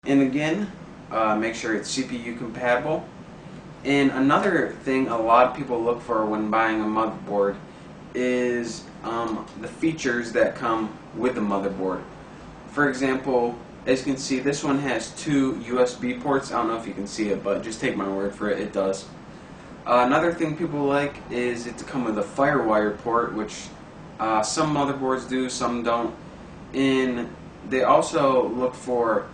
And again, make sure it's CPU compatible. And another thing a lot of people look for when buying a motherboard is the features that come with the motherboard. For example, as you can see, this one has two USB ports. I don't know if you can see it, but just take my word for it, it does. Another thing people like is it to come with a FireWire port, which some motherboards do, some don't. And they also look for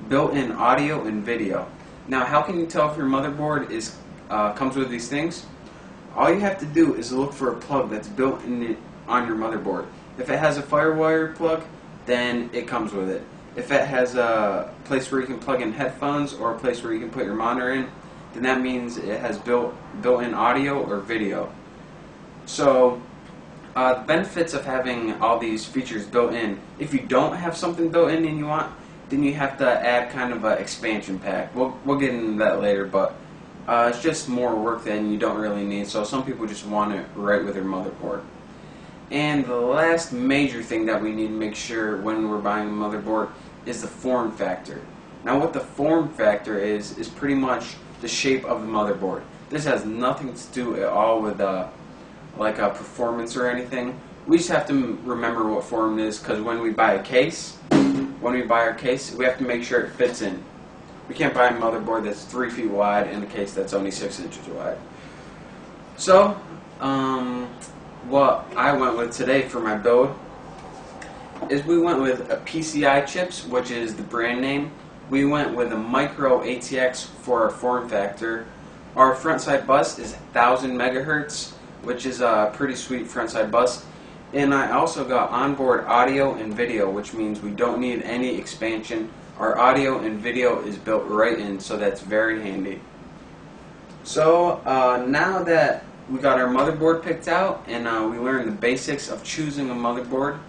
built-in audio and video. Now, how can you tell if your motherboard comes with these things? All you have to do is look for a plug that's built in on your motherboard. If it has a FireWire plug, then it comes with it. If it has a place where you can plug in headphones or a place where you can put your monitor in, then that means it has built-in audio or video. So the benefits of having all these features built in, if you don't have something built in and you want, then you have to add kind of an expansion pack. We'll get into that later, but it's just more work than you don't really need, so some people just want it right with their motherboard. And the last major thing that we need to make sure when we're buying a motherboard is the form factor. Now, what the form factor is pretty much the shape of the motherboard. This has nothing to do at all with like a performance or anything. We just have to remember what form it is, because when we buy our case, we have to make sure it fits in. We can't buy a motherboard that's 3 feet wide and a case that's only 6 inches wide. So, what I went with today for my build is we went with a PCI chips, which is the brand name. We went with a micro ATX for our form factor. Our front side bus is 1000 megahertz, which is a pretty sweet front side bus. And I also got onboard audio and video, which means we don't need any expansion. Our audio and video is built right in, so that's very handy. So now that we got our motherboard picked out and we learned the basics of choosing a motherboard,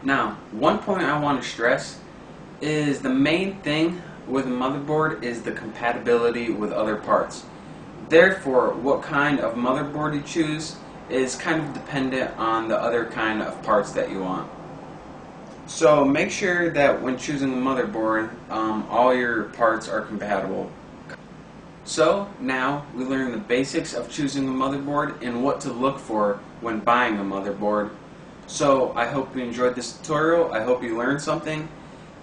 now one point I want to stress is the main thing with a motherboard is the compatibility with other parts. Therefore, what kind of motherboard you choose is kind of dependent on the other kind of parts that you want. So make sure that when choosing a motherboard, all your parts are compatible. So now we learned the basics of choosing a motherboard and what to look for when buying a motherboard. So I hope you enjoyed this tutorial. I hope you learned something.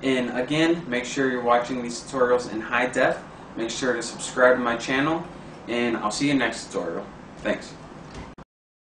And again, make sure you're watching these tutorials in high def. Make sure to subscribe to my channel, and I'll see you next tutorial. Thanks.